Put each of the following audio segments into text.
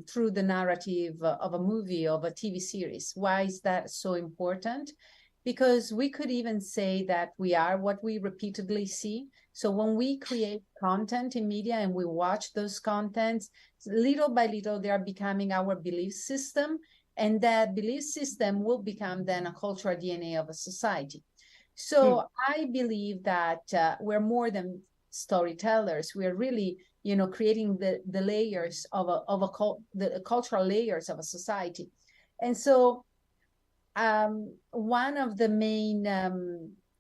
through the narrative of a movie, of a TV series. Why is that so important? Because we could even say that we are what we repeatedly see. So when we create content in media and we watch those contents, little by little, they are becoming our belief system. And that belief system will become then a cultural DNA of a society. So I believe that we're more than storytellers. We're really, creating the layers the cultural layers of a society. And so one of the main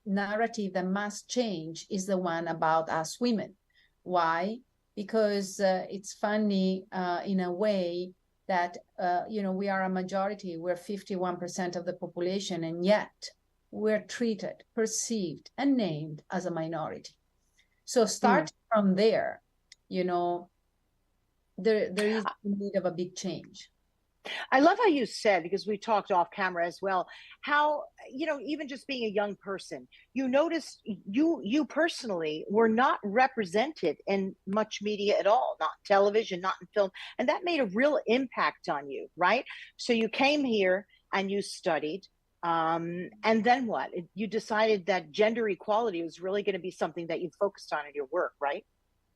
narrative that must change is the one about us women. Why? Because it's funny in a way that, we are a majority. We're 51% of the population, and yet we're treated, perceived, and named as a minority. So starting from there, there is need of a big change. I love how you said, because we talked off camera as well, how, even just being a young person, you noticed you personally were not represented in much media at all, not television, not in film. And that made a real impact on you, right? So you came here and you studied. And then what? You decided that gender equality was really going to be something that you focused on in your work, right?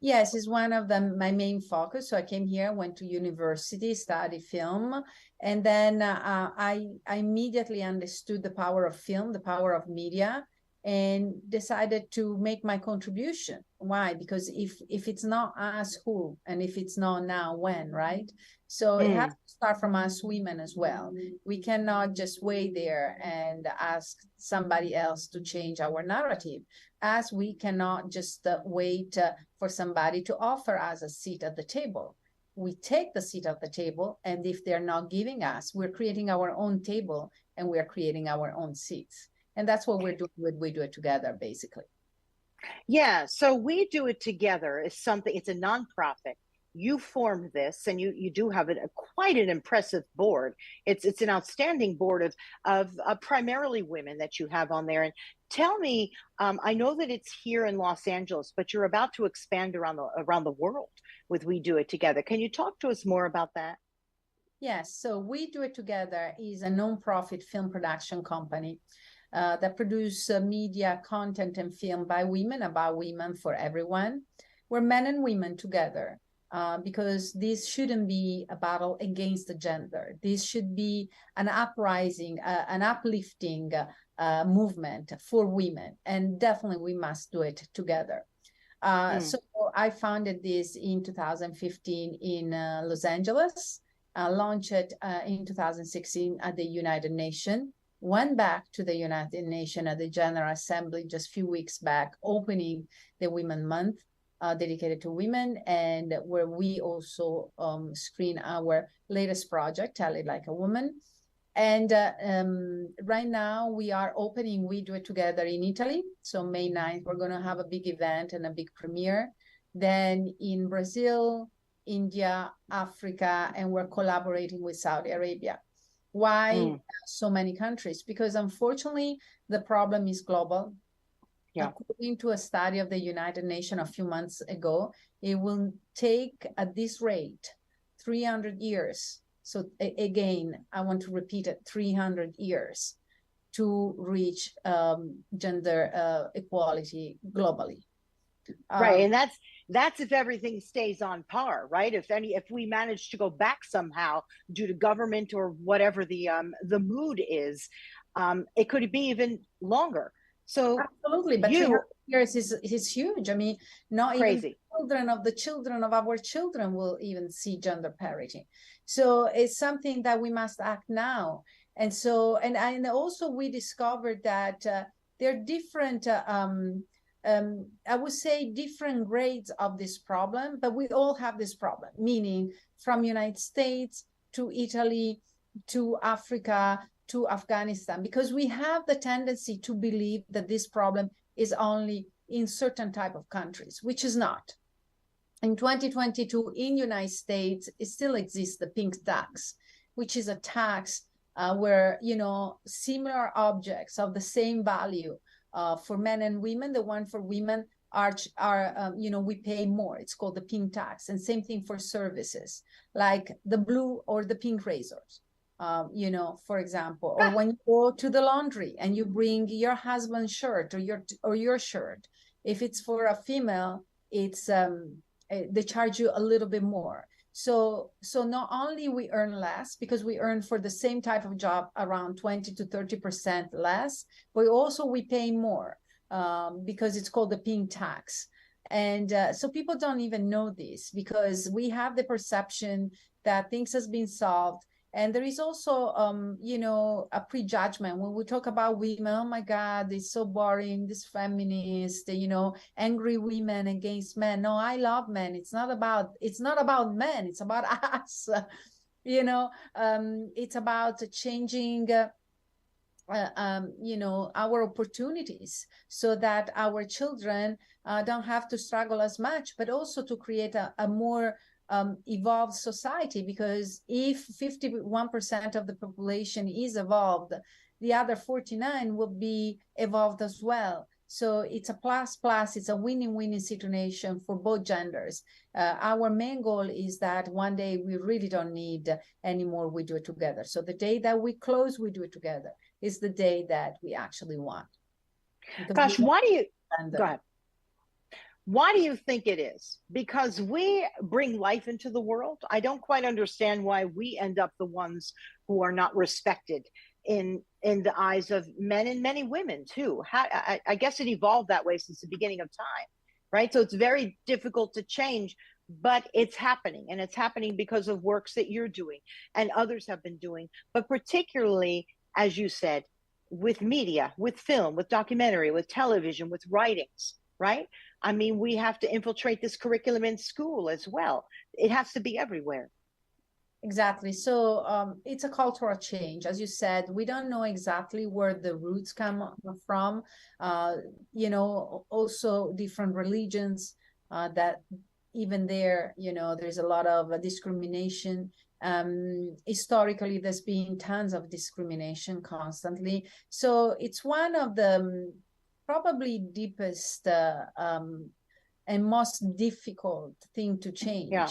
Yes, it's one of my main focus. So I came here, went to university, studied film, and then I immediately understood the power of film, the power of media, and decided to make my contribution. Why? Because if it's not us, who? And if it's not now, when, right? So it has to start from us women as well. We cannot just wait there and ask somebody else to change our narrative, as we cannot just wait for somebody to offer us a seat at the table. We take the seat at the table, and if they're not giving us, we're creating our own table, and we're creating our own seats. And that's what we're doing with We Do It Together, basically. Yeah, so We Do It Together is something, it's a nonprofit. You formed this, and you do have quite an impressive board. It's an outstanding board of primarily women that you have on there. And tell me, I know that it's here in Los Angeles, but you're about to expand around the world with We Do It Together. Can you talk to us more about that? Yes, so We Do It Together is a nonprofit film production company that produce media, content, and film by women, about women, for everyone. We're men and women together. Because this shouldn't be a battle against the gender. This should be an uprising, an uplifting movement for women. And definitely we must do it together. So I founded this in 2015 in Los Angeles, launched it in 2016 at the United Nations, went back to the United Nations at the General Assembly just a few weeks back, opening the Women Month, dedicated to women, and where we also screen our latest project, Tell It Like a Woman. And right now we are opening We Do It Together in Italy. So May 9th, we're going to have a big event and a big premiere. Then in Brazil, India, Africa, and we're collaborating with Saudi Arabia. Why so many countries? Because unfortunately, the problem is global. Yeah. According to a study of the United Nations a few months ago, it will take, at this rate, 300 years. So again, I want to repeat it, 300 years to reach gender equality globally. Right, and that's if everything stays on par, right? If we manage to go back somehow due to government or whatever the mood is, it could be even longer. So absolutely, but 300 years is huge. I mean, not crazy. Even the children of our children will even see gender parity. So it's something that we must act now. And so, and also we discovered that there are different, I would say, different grades of this problem, but we all have this problem, meaning from United States to Italy to Africa to Afghanistan, because we have the tendency to believe that this problem is only in certain type of countries, which is not. In 2022, in United States, it still exists the pink tax, which is a tax where, similar objects of the same value for men and women, the one for women we pay more. It's called the pink tax. And same thing for services like the blue or the pink razors. For example, or when you go to the laundry and you bring your husband's shirt or your shirt, if it's for a female, it's they charge you a little bit more. So not only we earn less because we earn for the same type of job around 20 to 30% less, but also we pay more because it's called the pink tax. And so people don't even know this because we have the perception that things has been solved. And there is also, a prejudgment when we talk about women. Oh my God, it's so boring. This feminist, angry women against men. No, I love men. It's not about men. It's about us. It's about changing. Our opportunities so that our children don't have to struggle as much, but also to create a more evolved society, because if 51% of the population is evolved, the other 49 will be evolved as well. So it's a plus, it's a winning situation for both genders. Our main goal is that one day we really don't need anymore, we do it together. So the day that we close, we do it together is the day that we actually want. Gosh, why do you, go ahead. Why do you think it is? Because we bring life into the world. I don't quite understand why we end up the ones who are not respected in the eyes of men and many women too. I guess it evolved that way since the beginning of time, right? So it's very difficult to change, but it's happening, and it's happening because of works that you're doing and others have been doing, but particularly, as you said, with media, with film, with documentary, with television, with writings, right? I mean, we have to infiltrate this curriculum in school as well. It has to be everywhere. Exactly. So it's a cultural change. As you said, we don't know exactly where the roots come from. Also different religions that even there, there's a lot of discrimination. Historically, there's been tons of discrimination constantly. So it's one of the probably deepest and most difficult thing to change. Yeah.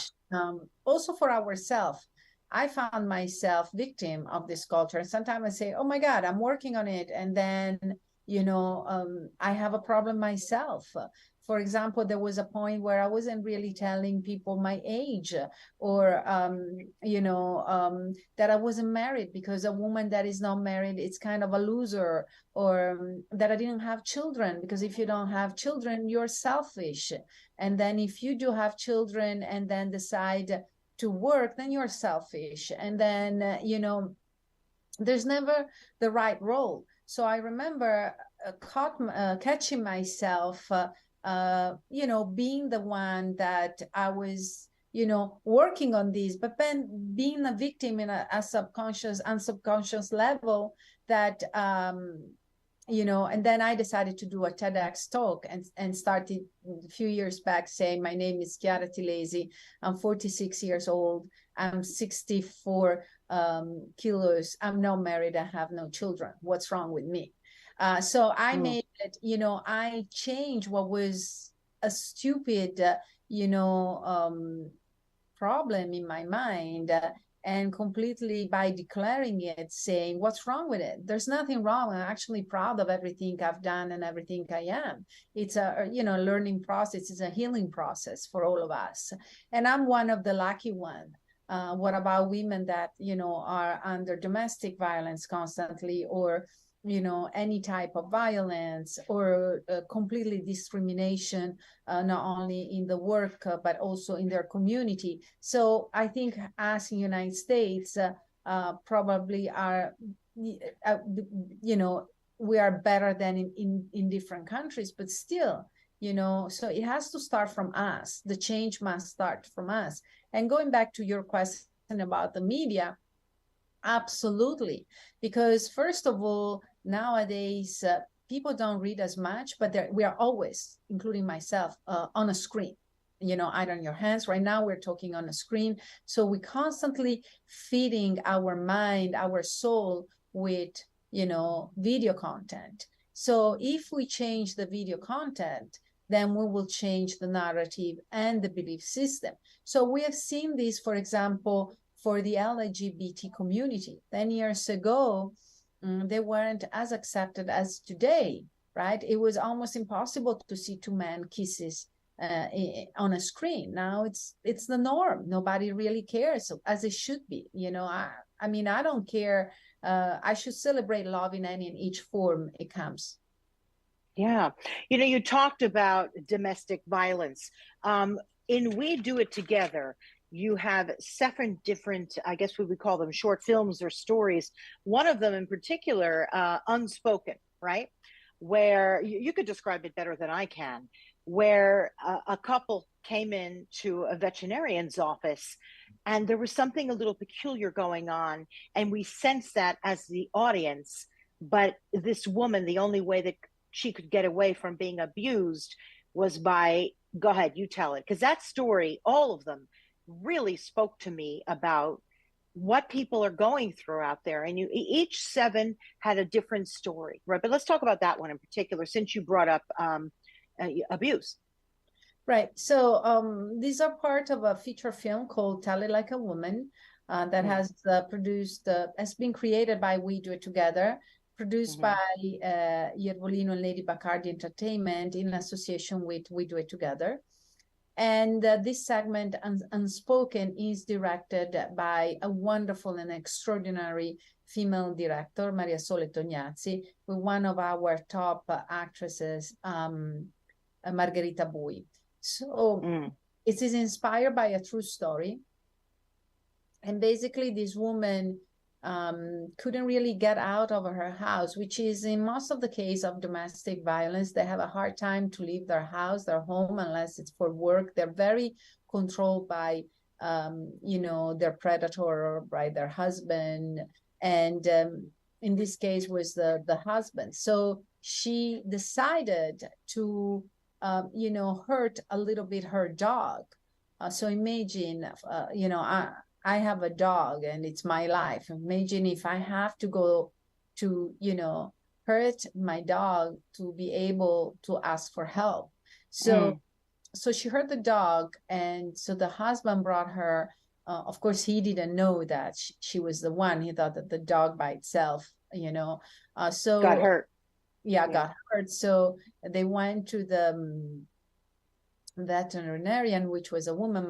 Also for ourselves. I found myself victim of this culture. And sometimes I say, oh my God, I'm working on it. And then, I have a problem myself. For example, there was a point where I wasn't really telling people my age or, that I wasn't married, because a woman that is not married, it's kind of a loser, or that I didn't have children, because if you don't have children, you're selfish. And then if you do have children and then decide to work, then you're selfish. And then, there's never the right role. So I remember catching myself, being the one that I was, working on this, but then being a victim in a subconscious and subconscious level that, and then I decided to do a TEDx talk and started a few years back saying, my name is Chiara Tilesi. I'm 46 years old. I'm 64 kilos. I'm not married. I have no children. What's wrong with me? So I made it, I changed what was a stupid, problem in my mind. And completely by declaring it, saying, what's wrong with it? There's nothing wrong. I'm actually proud of everything I've done and everything I am. It's a, learning process. It's a healing process for all of us. And I'm one of the lucky ones. What about women that, are under domestic violence constantly, or, any type of violence, or completely discrimination, not only in the work, but also in their community. So I think us in the United States probably are, we are better than in different countries, but still, so it has to start from us. The change must start from us. And going back to your question about the media, absolutely. Because first of all, nowadays, people don't read as much, but we are always, including myself, on a screen. Either on your hands. Right now, we're talking on a screen. So we constantly feeding our mind, our soul with, video content. So if we change the video content, then we will change the narrative and the belief system. So we have seen this, for example, for the LGBT community. 10 years ago, they weren't as accepted as today, right? It was almost impossible to see two men kisses on a screen. Now it's the norm. Nobody really cares, as it should be. You know, I mean, I don't care. I should celebrate love in any and each form it comes. Yeah. You know, you talked about domestic violence. In We Do It Together, you have 7 different, I guess we would call them short films or stories. One of them in particular, Unspoken, right? Where you could describe it better than I can, where a couple came in to a veterinarian's office and there was something a little peculiar going on. And we sensed that as the audience. But this woman, the only way that she could get away from being abused was by, go ahead, you tell it. Because that story, all of them, really spoke to me about what people are going through out there. And each 7 had a different story, right? But let's talk about that one in particular, since you brought up abuse. Right. So these are part of a feature film called Tell It Like a Woman that has been created by We Do It Together, produced by Iervolino and Lady Bacardi Entertainment in association with We Do It Together. And this segment, Unspoken, is directed by a wonderful and extraordinary female director, Maria Sole Tognazzi, with one of our top actresses, Margherita Bui. So it is inspired by a true story. And basically this woman couldn't really get out of her house, which is in most of the case of domestic violence. They have a hard time to leave their house, their home, unless it's for work. They're very controlled by, their predator or by their husband. And in this case was the husband. So she decided to, hurt a little bit her dog. So imagine, I have a dog and it's my life. Imagine if I have to go to, hurt my dog to be able to ask for help. So she hurt the dog. And so the husband brought her, of course, he didn't know that she was the one. He thought that the dog by itself, so got hurt. Got hurt. So they went to the veterinarian, which was a woman,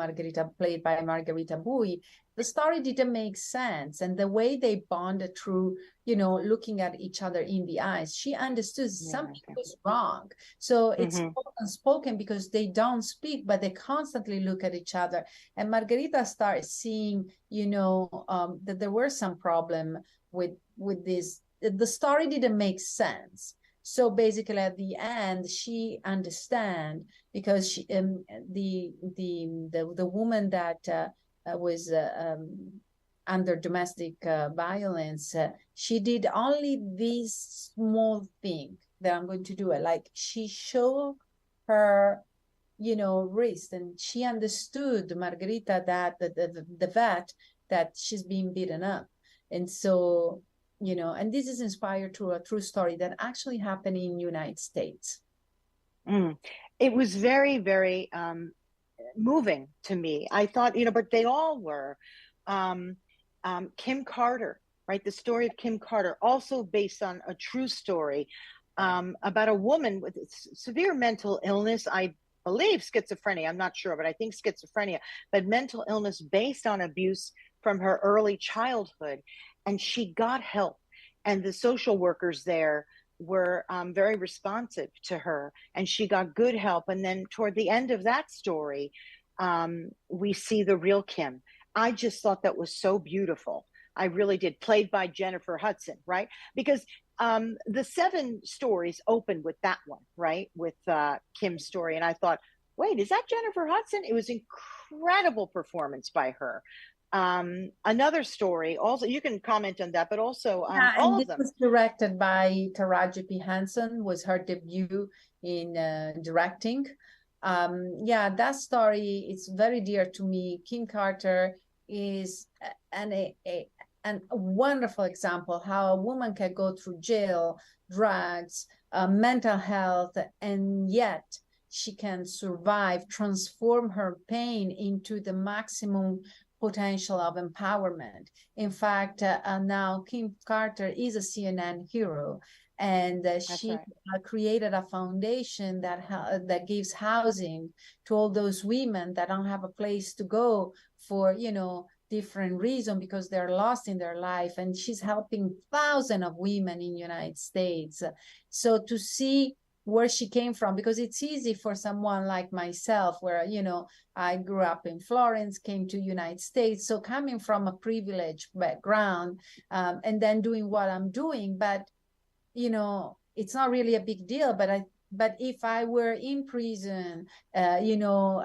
played by Margherita Bui. The story didn't make sense, and the way they bonded through, looking at each other in the eyes, she understood something was wrong. So it's unspoken because they don't speak, but they constantly look at each other. And Margherita starts seeing, that there were some problem with this. The story didn't make sense. So basically, at the end, she understand because she, the woman that was under domestic violence, she did only this small thing that I'm going to do it. Like she showed her, wrist, and she understood, Margherita, that the vet, that she's being beaten up, and so. And this is inspired to a true story that actually happened in the United States. It was very, very moving to me. I thought, but they all were. Kim Carter, right? The story of Kim Carter, also based on a true story about a woman with severe mental illness. I believe schizophrenia. I'm not sure, but I think schizophrenia, but mental illness based on abuse from her early childhood. And she got help, and the social workers there were very responsive to her, and she got good help. And then toward the end of that story, we see the real Kim. I just thought that was so beautiful. I really did. Played by Jennifer Hudson, right? Because the 7 stories open with that one, right? With Kim's story. And I thought, wait, is that Jennifer Hudson? It was incredible performance by her. Another story, also, you can comment on that, but also all of them. Was directed by Taraji P. Henson, was her debut in directing. That story is very dear to me. Kim Carter is a wonderful example how a woman can go through jail, drugs, mental health, and yet she can survive, transform her pain into the maximum potential of empowerment. In fact, now Kim Carter is a CNN hero, and she right. created a foundation that gives housing to all those women that don't have a place to go for, you know, different reason because they're lost in their life. And she's helping thousands of women in the United States. So to see where she came from, because it's easy for someone like myself, where, you know, I grew up in Florence, came to United States, so coming from a privileged background, and then doing what I'm doing, but you know, it's not really a big deal. But if I were in prison, you know,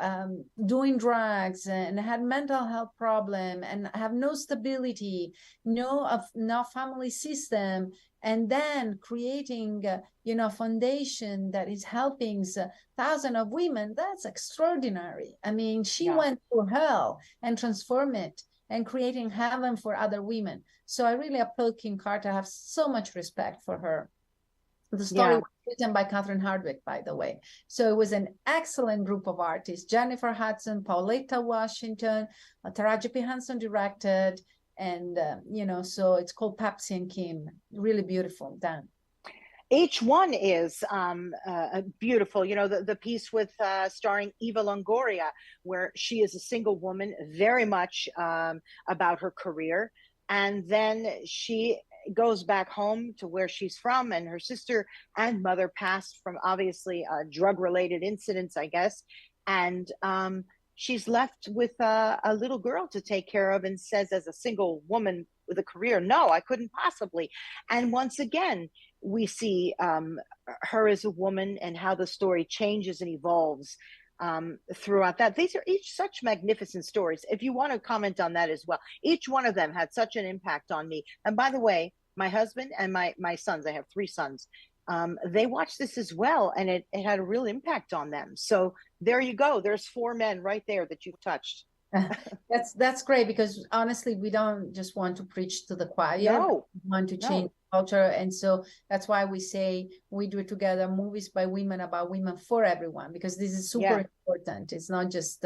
doing drugs and had mental health problem and have no stability, no family system, and then creating, you know, foundation that is helping thousands of women, that's extraordinary. I mean, she went through hell and transformed it and creating heaven for other women. So I really applaud Kim Carter. I have so much respect for her. The story was written by Catherine Hardwicke, by the way. So it was an excellent group of artists. Jennifer Hudson, Pauletta Washington, Taraji P. Henson directed, and, you know, so it's called Pepsi and Kim. Really beautiful, done. Each one is beautiful. You know, the piece with starring Eva Longoria, where she is a single woman, very much about her career. And then she goes back home to where she's from, and her sister and mother passed from obviously drug-related incidents, I guess. And she's left with a little girl to take care of, and says, as a single woman with a career, no, I couldn't possibly. And once again, we see her as a woman and how the story changes and evolves throughout that. These are each such magnificent stories. If you want to comment on that as well, each one of them had such an impact on me. And by the way, my husband and my sons, I have 3 sons, they watched this as well, and it had a real impact on them. So there you go. There's 4 men right there that you've touched. That's great, because honestly, we don't just want to preach to the choir. No, we want to change culture. And so that's why we say we do it together, movies by women, about women, for everyone, because this is super important. It's not just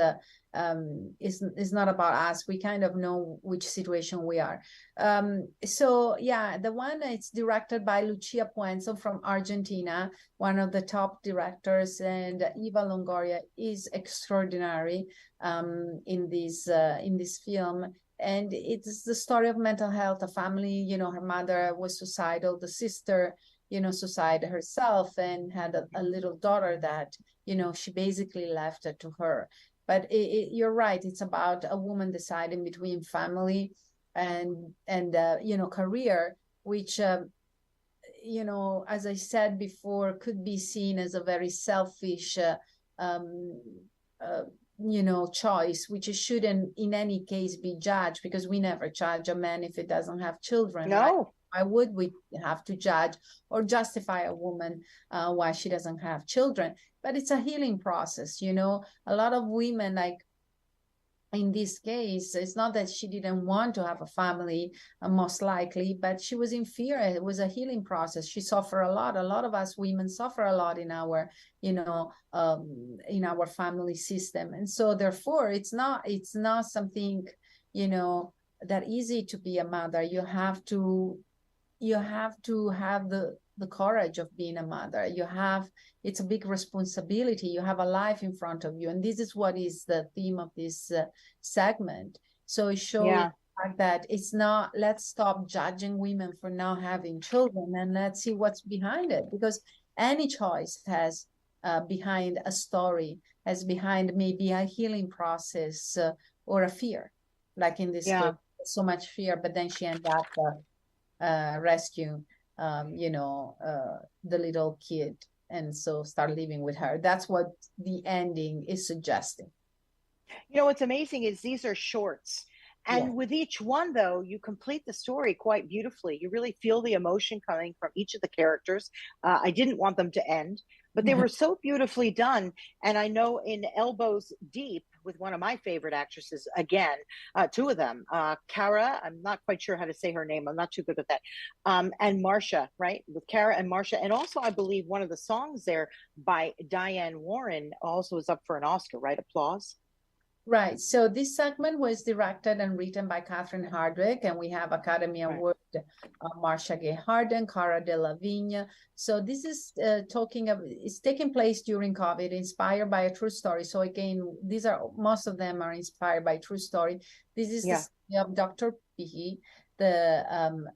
it's not about us. We kind of know which situation we are. So yeah, the one, it's directed by Lucia Puenzo from Argentina, one of the top directors, and Eva Longoria is extraordinary in this film. And it's the story of mental health, a family, you know, her mother was suicidal, the sister, you know, suicided herself, and had a little daughter that, you know, she basically left it to her. But you're right, it's about a woman deciding between family and you know, career, which you know, as I said before, could be seen as a very selfish you know, choice, which shouldn't in any case be judged, because we never judge a man if it doesn't have children. No. Right? Why would we have to judge or justify a woman why she doesn't have children? But it's a healing process, you know. A lot of women, like in this case, it's not that she didn't want to have a family, most likely, but she was in fear. It was a healing process. She suffered a lot. A lot of us women suffer a lot in our, you know, in our family system. And so therefore, it's not something, you know, that easy to be a mother. You have to have the courage of being a mother. It's a big responsibility. You have a life in front of you. And this is what is the theme of this segment. So it shows that it's not, let's stop judging women for not having children, and let's see what's behind it. Because any choice has behind a story, has behind maybe a healing process or a fear. Like in this case, so much fear, but then she ended up rescue you know, the little kid, and so start living with her. That's what the ending is suggesting. You know, what's amazing is these are shorts, and with each one, though, you complete the story quite beautifully. You really feel the emotion coming from each of the characters. I didn't want them to end. but they were so beautifully done. And I know in Elbows Deep, with one of my favorite actresses, again, two of them, Cara, I'm not quite sure how to say her name, I'm not too good at that, and Marcia, right? With Cara and Marcia. And also, I believe one of the songs there by Diane Warren also is up for an Oscar, right? Applause. Right. So this segment was directed and written by Catherine Hardwicke, and we have Academy Award Marcia Gay Harden, Cara Delevingne. So this is it's taking place during COVID, inspired by a true story. So again, most of them are inspired by true story. This is the story of Dr. P, the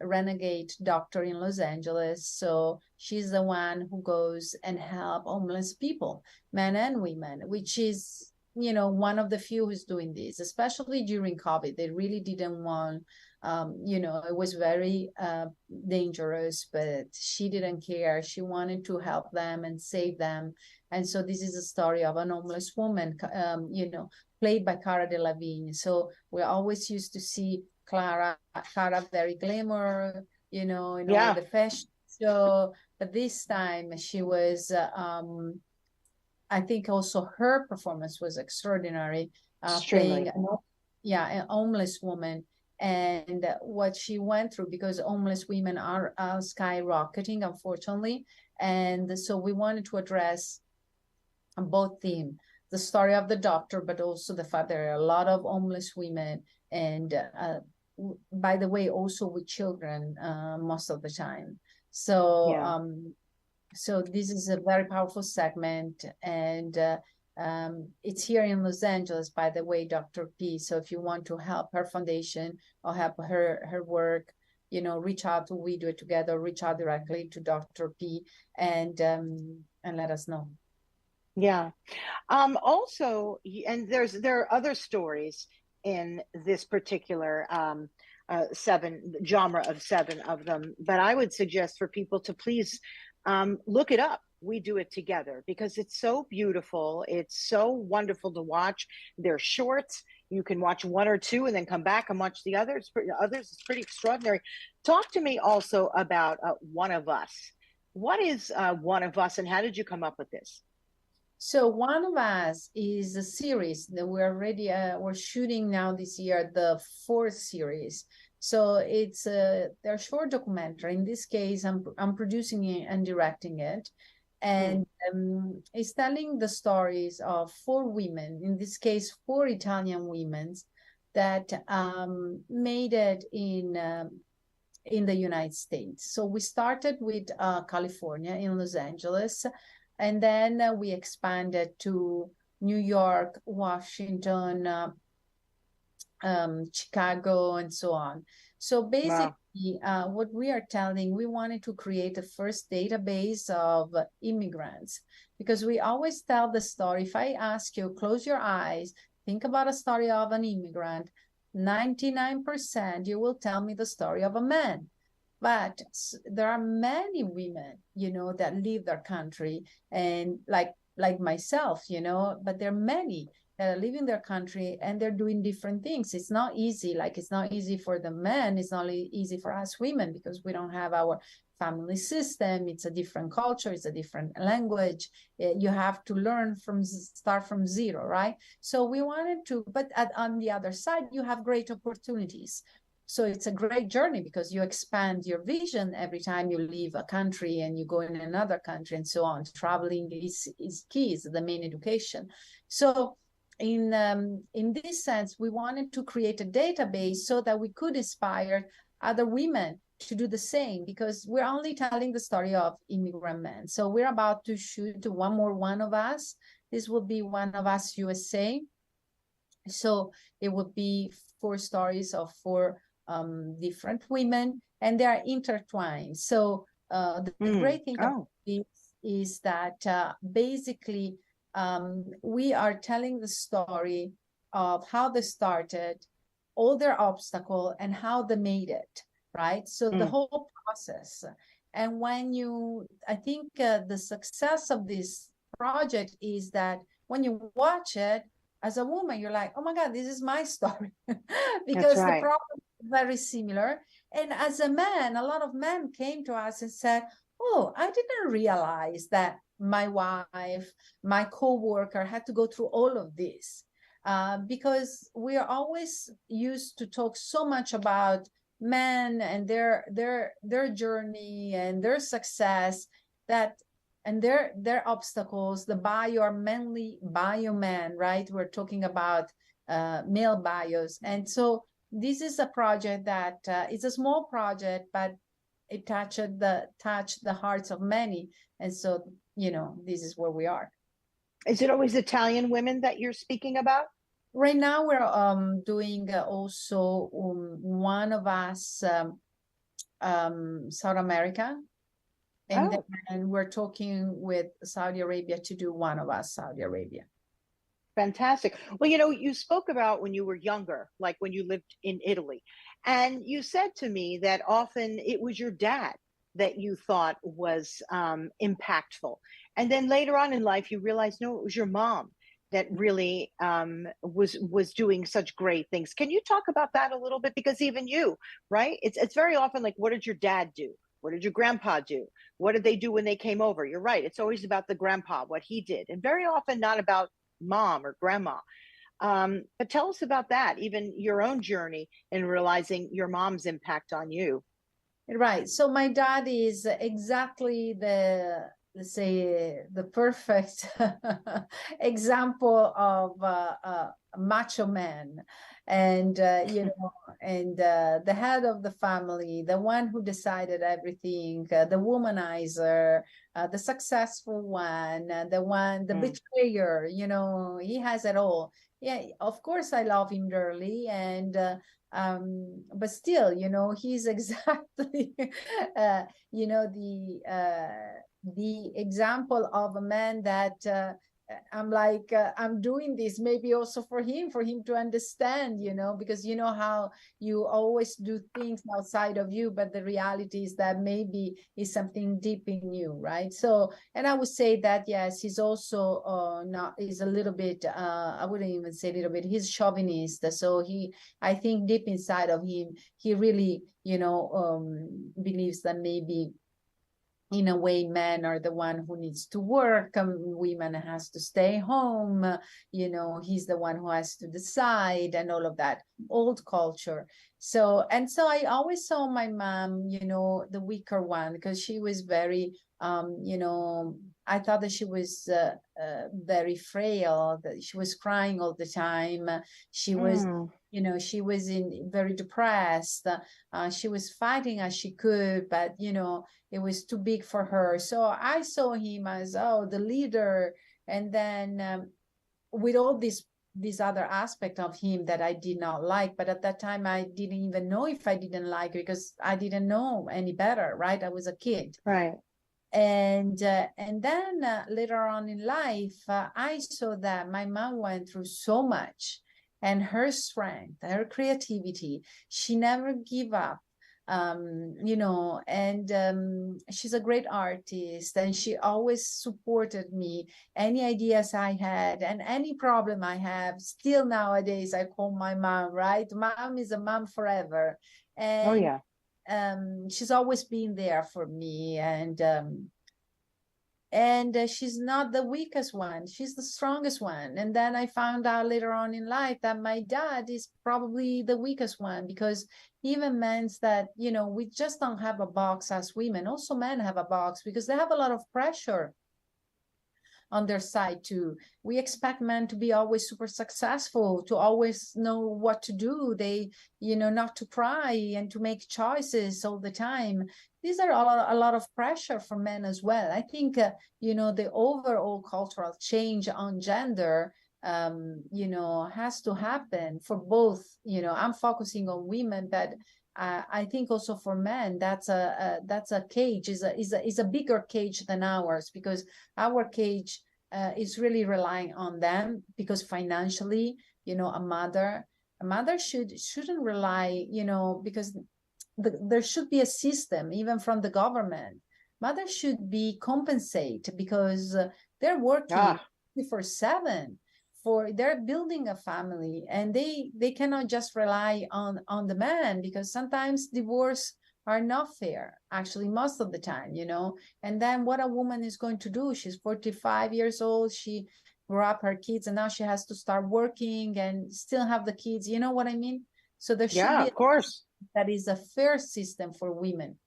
renegade doctor in Los Angeles. So she's the one who goes and help homeless people, men and women, which is, you know, one of the few who's doing this, especially during COVID. They really didn't want, you know, it was very dangerous, but she didn't care. She wanted to help them and save them. And so this is a story of an homeless woman, you know, played by Cara Delevingne. So we always used to see Cara very glamour, you know, in all the fashion show. But this time she was, I think also her performance was extraordinary, playing a homeless woman, and what she went through, because homeless women are skyrocketing, unfortunately. And so we wanted to address both themes, the story of the doctor, but also the fact there are a lot of homeless women, and by the way, also with children most of the time. So so this is a very powerful segment, and it's here in Los Angeles, by the way, Dr. P. So if you want to help her foundation or help her work, you know, reach out to We Do It Together, reach out directly to Dr. P, and let us know. Yeah. Also, and there are other stories in this particular genre of 7 of them, but I would suggest for people to please look it up. We Do It Together, because it's so beautiful. It's so wonderful to watch. They're shorts. You can watch 1 or 2 and then come back and watch the others. It's pretty extraordinary. Talk to me also about One of Us. What is One of Us, and how did you come up with this? So One of Us is a series that we're shooting now this year, the 4th series. So it's they're short documentary. In this case, I'm producing it and directing it, and it's telling the stories of 4 women. In this case, 4 Italian women that made it in the United States. So we started with California, in Los Angeles, and then we expanded to New York, Washington, Chicago, and so on. So basically, what we are telling, we wanted to create the first database of immigrants, because we always tell the story. If I ask you, close your eyes, think about a story of an immigrant, 99% you will tell me the story of a man. But there are many women, you know, that leave their country, and like myself, you know, but there are many that are leaving their country and they're doing different things. It's not easy. Like, it's not easy for the men. It's not easy for us women, because we don't have our family system. It's a different culture. It's a different language. You have to start from zero, right? So we wanted to, but on the other side, you have great opportunities. So it's a great journey, because you expand your vision every time you leave a country and you go in another country and so on. Traveling is key, is the main education. So in this sense, we wanted to create a database so that we could inspire other women to do the same, because we're only telling the story of immigrant men. So we're about to shoot one more One of Us. This will be One of Us USA. So it would be 4 stories of 4 different women, and they are intertwined. So the great thing about this is that basically we are telling the story of how they started, all their obstacles, and how they made it, right? So the whole process. And I think the success of this project is that when you watch it as a woman, you're like, oh my God, this is my story. Because the problem is very similar. And as a man, a lot of men came to us and said, oh, I didn't realize that my wife, my co-worker had to go through all of this, because we are always used to talk so much about men and their journey and their success, that and their obstacles. The bio are mainly bio men, right? We're talking about male bios. And so this is a project that it's a small project, but it touched the hearts of many. And so, this is where we are. Is it always Italian women that you're speaking about? Right now, we're doing also one of us South America, and then we're talking with Saudi Arabia to do one of us Saudi Arabia. Fantastic. Well, you spoke about when you were younger, like when you lived in Italy, and you said to me that often it was your dad that you thought was impactful. And then later on in life, you realized, no, it was your mom that really was doing such great things. Can you talk about that a little bit? Because even you, right? It's very often like, what did your dad do? What did your grandpa do? What did they do when they came over? You're right. It's always about the grandpa, what he did, and very often not about mom or grandma. But tell us about that, even your own journey in realizing your mom's impact on you. Right. So my dad is exactly let's say, the perfect example of a macho man, and and the head of the family, the one who decided everything, the womanizer, the successful one, the betrayer. He has it all. Yeah, of course I love him dearly, and but still, he's exactly the example of a man that I'm like, I'm doing this maybe also for him to understand, because how you always do things outside of you, but the reality is that maybe is something deep in you, right? So, and I would say that, yes, he's also is a little bit, I wouldn't even say a little bit, he's chauvinist. So I think deep inside of him, he really, believes that maybe in a way, men are the one who needs to work, women has to stay home, he's the one who has to decide, and all of that old culture. So I always saw my mom, the weaker one, because she was very, I thought that she was very frail, that she was crying all the time. She was, she was very depressed. She was fighting as she could, but, it was too big for her. So I saw him as, the leader. And then with all this other aspect of him that I did not like. But at that time, I didn't even know if I didn't like it, because I didn't know any better, right? I was a kid. Right. And then later on in life, I saw that my mom went through so much, and her strength, her creativity, she never gave up. And she's a great artist, and she always supported me, any ideas I had and any problem I have. Still nowadays, I call my mom, right? Mom is a mom forever. And she's always been there for me, and she's not the weakest one, she's the strongest one. And then I found out later on in life that my dad is probably the weakest one, because even men's that, we just don't have a box as women. Also men have a box, because they have a lot of pressure on their side too. We expect men to be always super successful, to always know what to do. They, not to cry and to make choices all the time. These are a lot of pressure for men as well. I think, the overall cultural change on gender, has to happen for both. I'm focusing on women, but I think also for men, that's a cage, is a bigger cage than ours, because our cage is really relying on them, because financially, a mother shouldn't rely, because there should be a system, even from the government. Mothers should be compensated, because they're working 24/7. They're building a family, and they cannot just rely on the man, because sometimes divorce are not fair, actually, most of the time, you know. And then what a woman is going to do, she's 45 years old, she grew up her kids, and now she has to start working and still have the kids, you know what I mean? So there should be of course. that is a fair system for women.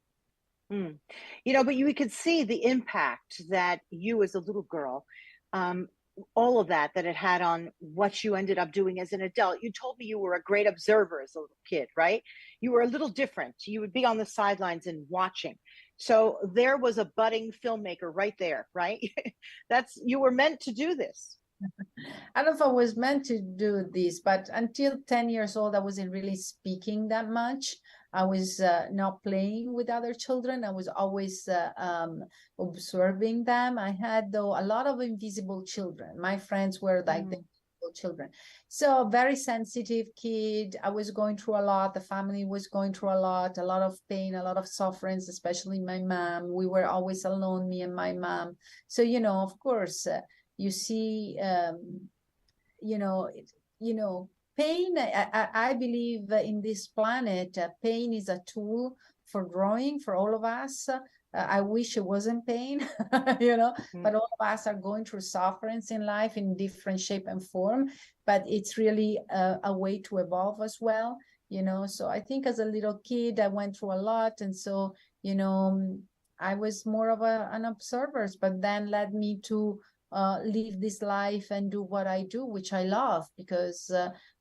Mm. You know, but you could see the impact that you as a little girl, um, all of that it had on what you ended up doing as an adult. You told me you were a great observer as a little kid, right? You were a little different. You would be on the sidelines and watching. So there was a budding filmmaker right there, right? That's, you were meant to do this. I don't know if I was meant to do this, but until 10 years old, I wasn't really speaking that much. I was not playing with other children. I was always observing them. I had, though, a lot of invisible children. My friends were like the invisible children. So very sensitive kid. I was going through a lot. The family was going through a lot of pain, a lot of sufferings, especially my mom. We were always alone, me and my mom. So, you know, of course, you see, pain. I believe in this planet, pain is a tool for growing for all of us. I wish it wasn't pain, but all of us are going through sufferings in life in different shape and form, but it's really a way to evolve as well, so I think as a little kid, I went through a lot. And so, I was more of an observer, but then led me to live this life and do what I do, which I love, because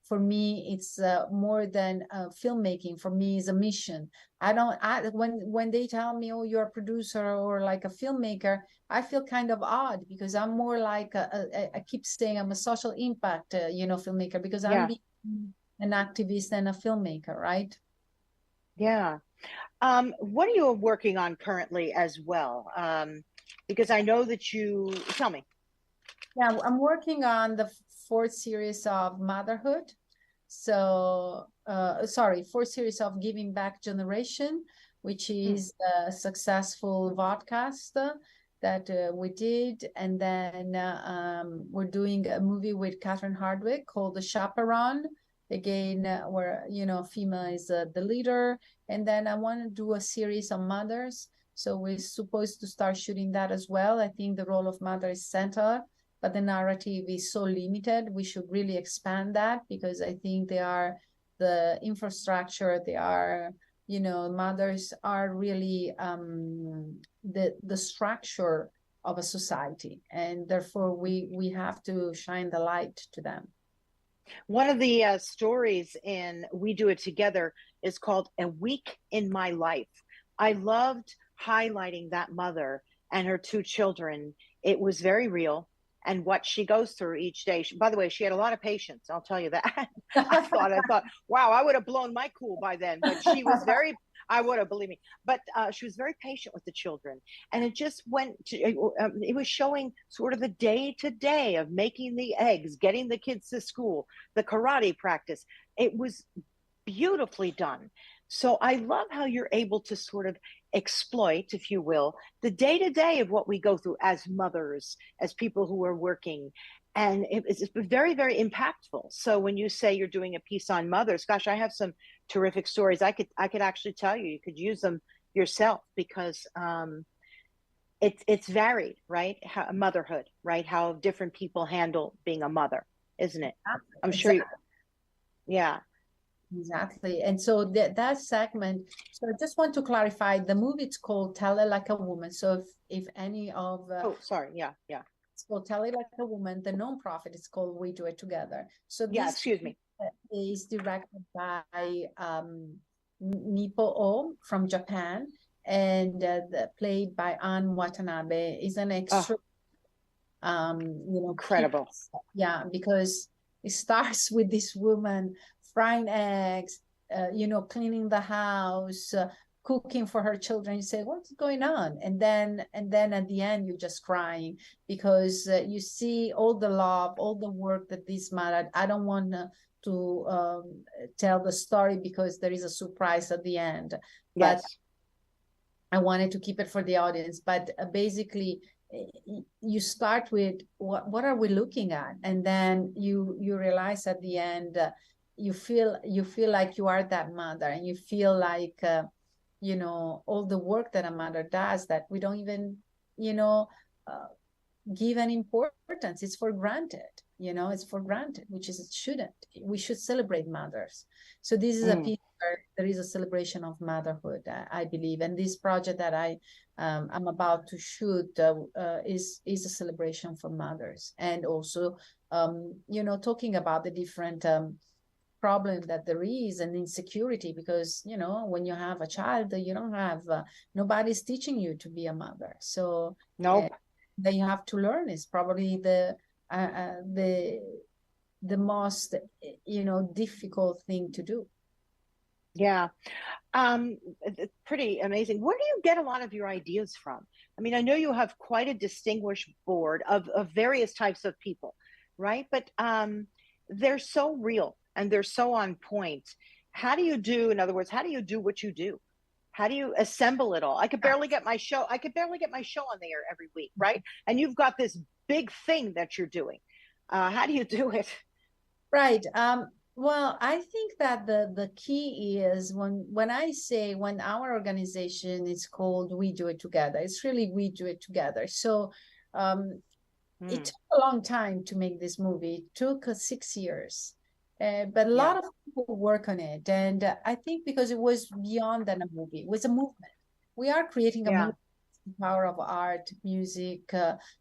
for me, it's more than filmmaking. For me, is a mission. When they tell me, oh, you're a producer or like a filmmaker, I feel kind of odd, because I'm more like I keep saying I'm a social impact, filmmaker, because I'm being an activist and a filmmaker, right? Yeah. What are you working on currently as well? Because I know that tell me. Yeah, I'm working on the fourth series of motherhood. So, fourth series of Giving Back Generation, which is a successful podcast that we did. And then we're doing a movie with Catherine Hardwicke called The Chaperone. Again, where, female is the leader. And then I want to do a series on mothers. So we're supposed to start shooting that as well. I think the role of mother is central, but the narrative is so limited. We should really expand that, because I think they are the infrastructure. They are, mothers are really the structure of a society, and therefore we have to shine the light to them. One of the stories in We Do It Together is called A Week in My Life. I loved highlighting that mother and her two children. It was very real, and what she goes through each day. By the way, she had a lot of patience, I'll tell you that. I thought, wow, I would have blown my cool by then, but she was I would have, believe me, but she was very patient with the children. And it just it was showing sort of the day to day of making the eggs, getting the kids to school, the karate practice. It was beautifully done. So I love how you're able to sort of exploit, if you will, the day to day of what we go through as mothers, as people who are working. And it's very, very impactful. So when you say you're doing a piece on mothers, gosh, I have some terrific stories. I could actually tell you could use them yourself, because it's varied, right? Motherhood, right? How different people handle being a mother, isn't it? I'm sure. Yeah. Exactly. And so that segment, so I just want to clarify, the movie, it's called Tell It Like a Woman. So if any of yeah, it's called Tell It Like a Woman. The nonprofit is called We Do It Together. So this excuse me, is directed by Nipo O from Japan, and played by Anne Watanabe. Is an extra incredible. Because it starts with this woman frying eggs, cleaning the house, cooking for her children. You say, what's going on? And then at the end, you're just crying, because you see all the love, all the work that this mother. I don't want to tell the story, because there is a surprise at the end. Yes. But I wanted to keep it for the audience. But basically, you start with what are we looking at, and then you realize at the end, you feel like you are that mother, and you feel like all the work that a mother does that we don't even, uh, give an importance. It's for granted, it's for granted, which is it shouldn't. We should celebrate mothers. So this is a piece where there is a celebration of motherhood, I believe. And this project that I'm about to shoot is a celebration for mothers, and also talking about the different problem that there is and insecurity, because when you have a child, you don't have nobody's teaching you to be a mother. So nope. That you have to learn is probably the most difficult thing to do. Yeah. Pretty amazing. Where do you get a lot of your ideas from? I mean, I know you have quite a distinguished board of various types of people, right? But they're so real and they're so on point. How do you do, in other words, how do you do what you do? How do you assemble it all? I could barely get my show on the air every week, right? And you've got this big thing that you're doing. How do you do it? Right. Well, I think that the key is when I say, when our organization is called We Do It Together, it's really we do it together. So it took a long time to make this movie. It took 6 years. But a lot of people work on it. And I think because it was beyond than a movie, it was a movement. We are creating a movement, the power of art, music,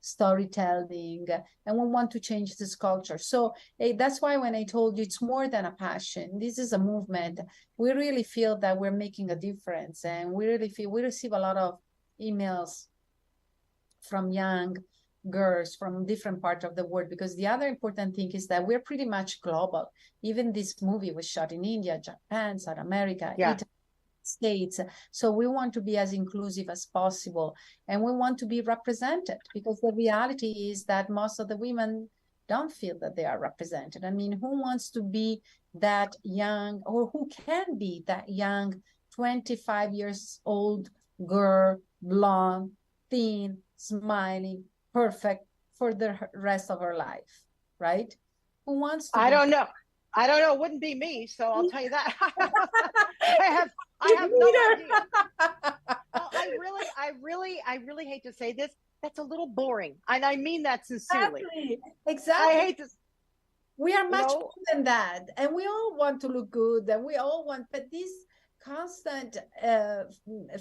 storytelling, and we want to change this culture. So that's why when I told you it's more than a passion, this is a movement. We really feel that we're making a difference. And we really feel, we receive a lot of emails from young girls from different parts of the world, because the other important thing is that we're pretty much global. Even this movie was shot in India, Japan, South America, Italy, States. So we want to be as inclusive as possible, and we want to be represented, because the reality is that most of the women don't feel that they are represented. I mean, who wants to be that young, or who can be that young 25 years old girl, blonde, thin, smiling, perfect for the rest of her life, right? Who wants to? I don't know. It wouldn't be me, so I'll tell you that. I have no idea. Well, I really hate to say this. That's a little boring, and I mean that sincerely. Exactly. I hate to. We are much more than that, and we all want to look good, and we all want, but this constant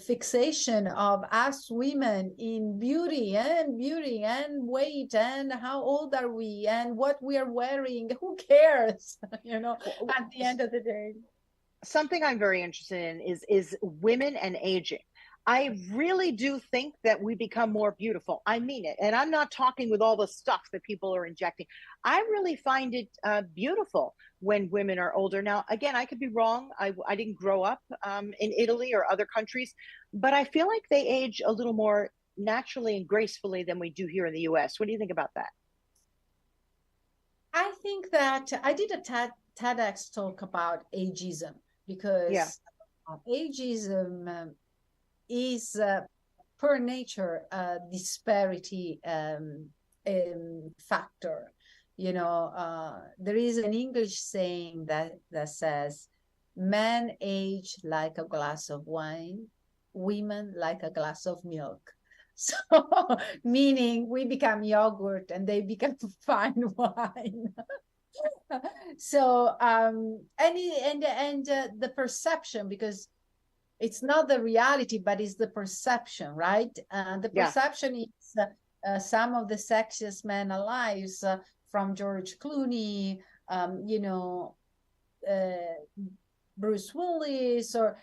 fixation of us women in beauty and weight and how old are we and what we are wearing, who cares, at the end of the day. Something I'm very interested in is women and aging. I really do think that we become more beautiful. I mean it. And I'm not talking with all the stuff that people are injecting. I really find it beautiful when women are older. Now, again, I could be wrong. I didn't grow up in Italy or other countries, but I feel like they age a little more naturally and gracefully than we do here in the US. What do you think about that? I think that I did a TEDx talk about ageism, because ageism is per nature a disparity factor. There is an English saying that says, men age like a glass of wine, women like a glass of milk. So meaning we become yogurt and they become fine wine. So and the perception, because it's not the reality, but it's the perception, right? The perception is some of the sexiest men alive, from George Clooney, Bruce Willis, or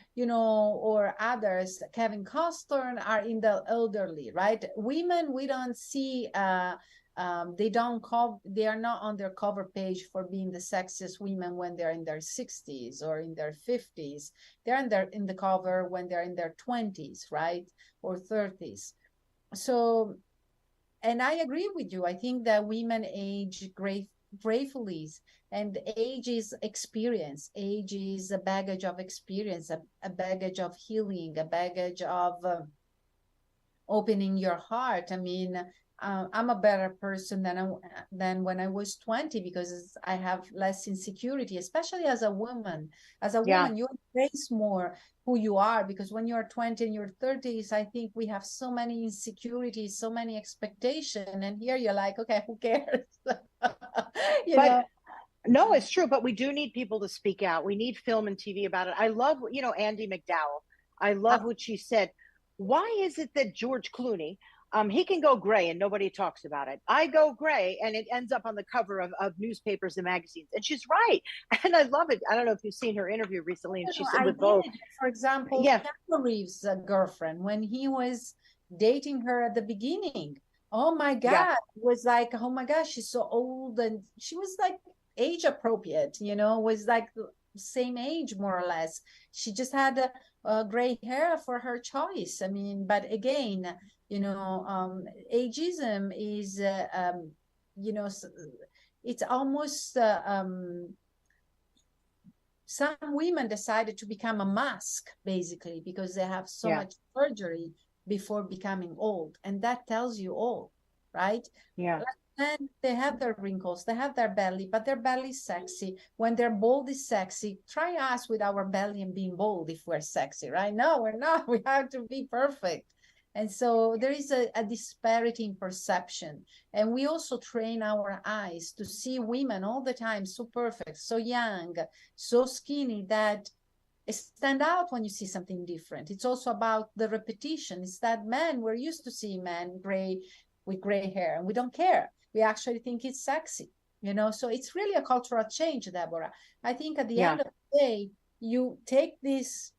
others, Kevin Costner, are in the elderly, right? Women, we don't see, they are not on their cover page for being the sexiest women when they're in their 60s or in their 50s. They're in the cover when they're in their 20s, right? Or 30s. So, and I agree with you. I think that women age gratefully, and age is experience. Age is a baggage of experience, a baggage of healing, a baggage of opening your heart. I mean, I'm a better person than when I was 20, because I have less insecurity, especially as a woman. As a woman, you embrace more who you are, because when you're 20 and your 30s, I think we have so many insecurities, so many expectations, and here you're like, okay, who cares? you know. No, it's true, but we do need people to speak out. We need film and TV about it. I love, Andy McDowell. I love what she said. Why is it that George Clooney, he can go gray and nobody talks about it? I go gray and it ends up on the cover of newspapers and magazines. And she's right. And I love it. I don't know if you've seen her interview recently, and she said with both. For example, Keanu Reeves' girlfriend, when he was dating her at the beginning, oh my God, it was like, oh my gosh, she's so old, and she was like age appropriate, was like same age more or less. She just had gray hair for her choice. I mean, but again, ageism is it's almost some women decided to become a mask, basically, because they have so much surgery before becoming old, and that tells you all, right? And they have their wrinkles, they have their belly, but their belly is sexy. When their bald is sexy, try us with our belly and being bold if we're sexy, right? No, we're not. We have to be perfect. And so there is a disparity in perception. And we also train our eyes to see women all the time so perfect, so young, so skinny, that stand out when you see something different. It's also about the repetition. It's that men, we're used to seeing men with gray hair, and we don't care. We actually think it's sexy, so it's really a cultural change, Deborah. I think at the end of the day, you take this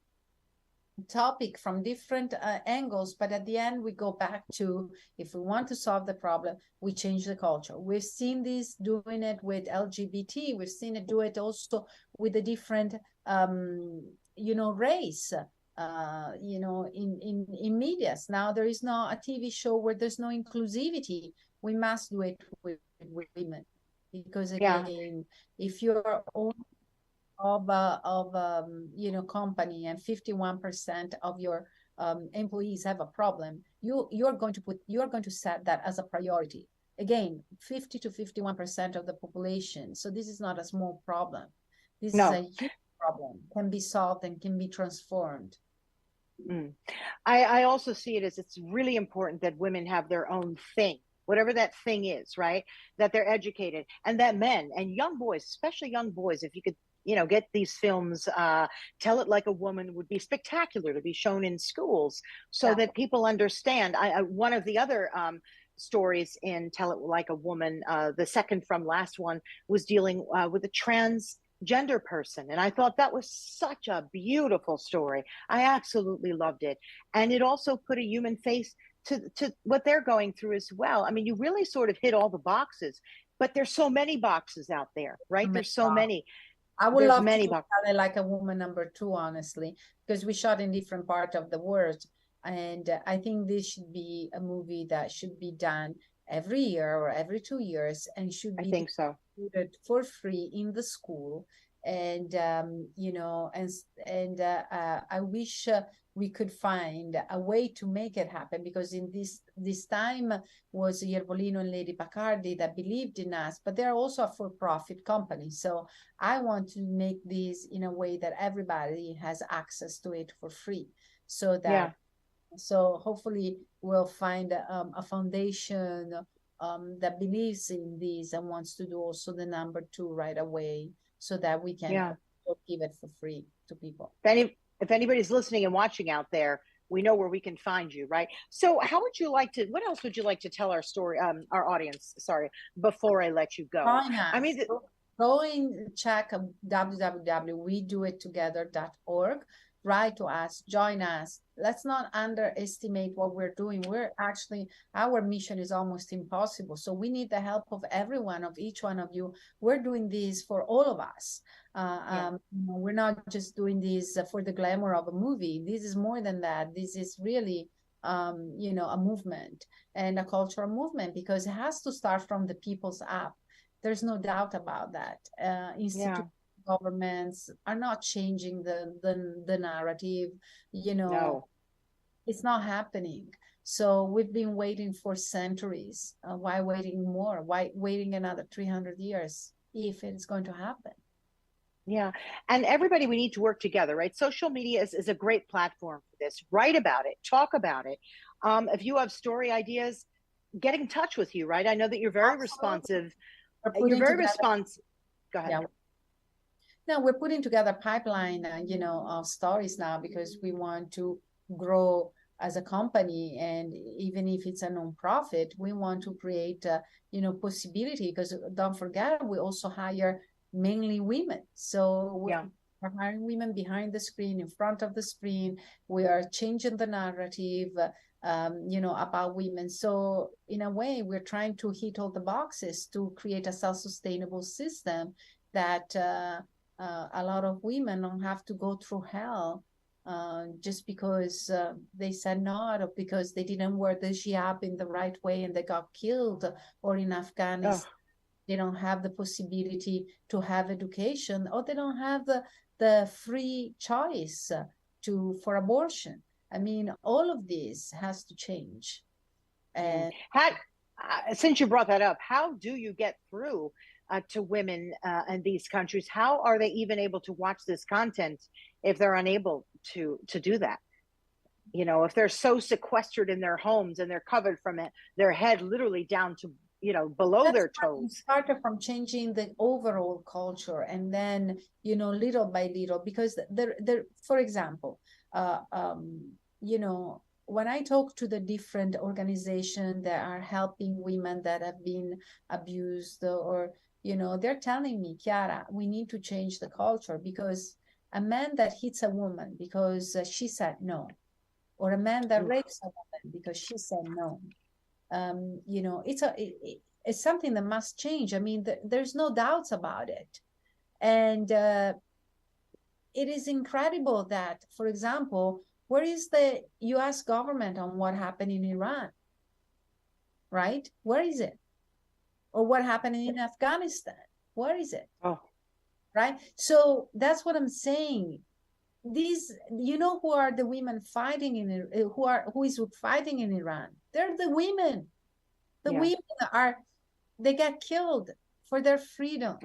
topic from different angles, but at the end we go back to, if we want to solve the problem, we change the culture. We've seen this doing it with LGBT. We've seen it do it also with the different race in medias. Now there is no a TV show where there's no inclusivity. We must do it with women, because again, if you're own of company and 51% of your employees have a problem, you're going to set that as a priority. Again, 50 to 51% of the population. So this is not a small problem. This is a huge problem, can be solved and can be transformed. I also see it as it's really important that women have their own thing, whatever that thing is, right? That they're educated, and that men and young boys, especially young boys, if you could, get these films, Tell It Like a Woman would be spectacular to be shown in schools, so that people understand. One of the other stories in Tell It Like a Woman, the second from last one, was dealing with a transgender person, and I thought that was such a beautiful story. I absolutely loved it, and it also put a human face to what they're going through as well. I mean, you really sort of hit all the boxes, but there's so many boxes out there, right? There's so many. I would love to do Tell It Like a Woman #2, honestly, because we shot in different parts of the world. And I think this should be a movie that should be done every year or every 2 years, and should be distributed for free in the school. And I wish we could find a way to make it happen, because in this time was Iervolino and Lady Bacardi that believed in us, but they're also a for-profit company. So I want to make this in a way that everybody has access to it for free, so that so hopefully we'll find a foundation that believes in this and wants to do also the #2 right away, so that we can give it for free to people. If anybody's listening and watching out there, we know where we can find you, right? So what else would you like to tell our audience, before I let you go? I mean, go and check www.wedoittogether.org. Write to us, join us. Let's not underestimate what we're doing. Our mission is almost impossible. So we need the help of everyone, of each one of you. We're doing this for all of us. We're not just doing this for the glamour of a movie. This is more than that. This is really, a movement, and a cultural movement, because it has to start from the people's up. There's no doubt about that. Governments are not changing the narrative. No. It's not happening. So we've been waiting for centuries. Why waiting more? Why waiting another 300 years if it's going to happen? Yeah. And everybody, we need to work together, right? Social media is a great platform for this. Write about it, talk about it. If you have story ideas, get in touch with you, right? I know that you're very Absolutely. responsive. We're You're putting very together, responsive. Go ahead. yeah. Now we're putting together a pipeline, of stories now because we want to grow as a company, and even if it's a nonprofit, we want to create, possibility. Because don't forget, we also hire mainly women, so Yeah. we're hiring women behind the screen, in front of the screen. We are changing the narrative, about women. So in a way, we're trying to hit all the boxes to create a self-sustainable system that. A lot of women don't have to go through hell just because they said not, or because they didn't wear the hijab in the right way and they got killed, or in Afghanistan, they don't have the possibility to have education, or they don't have the free choice for abortion. I mean, all of this has to change. And since you brought that up, how do you get through to women in these countries? How are they even able to watch this content if they're unable to do that? If they're so sequestered in their homes and they're covered from their head literally down to below their toes. It started from changing the overall culture, and then little by little, because there for example, when I talk to the different organizations that are helping women that have been abused, or they're telling me, Chiara, we need to change the culture, because a man that hits a woman because she said no, or a man that rapes a woman because she said no, it's something that must change. I mean, there's no doubts about it. And it is incredible that, for example, where is the US government on what happened in Iran? Right? Where is it? Or what happened in Afghanistan? Where is it? Right? So that's what I'm saying. These, who are the women fighting who is fighting in Iran? They're the women. The women they get killed for their freedom.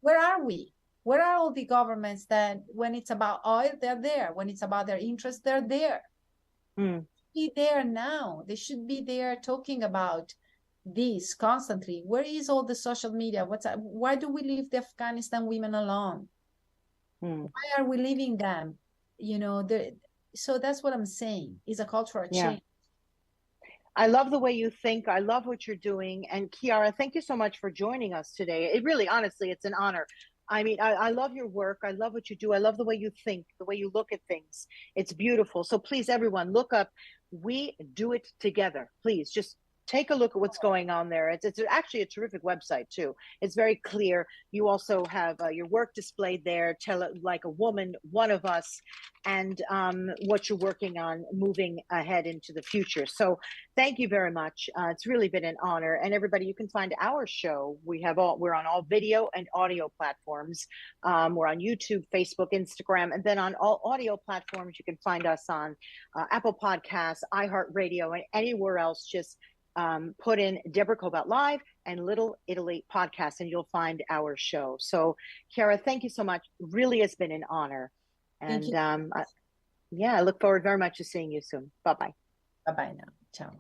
Where are we? Where are all the governments that when it's about oil, they're there? When it's about their interests, they're there. Be there now. They should be there talking about this constantly. Where is all the social media? Why do we leave the Afghanistan women alone? Why are we leaving them? So that's what I'm saying, is a cultural change. I love the way you think. I love what you're doing. And Chiara, thank you so much for joining us today. It really, honestly, it's an honor. I mean, I love your work. I love what you do. I love the way you think, the way you look at things. It's beautiful. So please, everyone, look up We Do It Together. Please just take a look at what's going on there. It's actually a terrific website too. It's very clear. You also have your work displayed there. Tell it like a woman, one of us, and what you're working on moving ahead into the future. So thank you very much. It's really been an honor. And everybody, you can find our show. We're on all video and audio platforms. We're on YouTube, Facebook, Instagram, and then on all audio platforms. You can find us on Apple Podcasts, iHeartRadio, and anywhere else. Just put in Deborah Kobylt Live and Little Italy Podcast, and you'll find our show. So, Chiara, thank you so much. Really has been an honor. And I look forward very much to seeing you soon. Bye-bye. Bye-bye now. Ciao.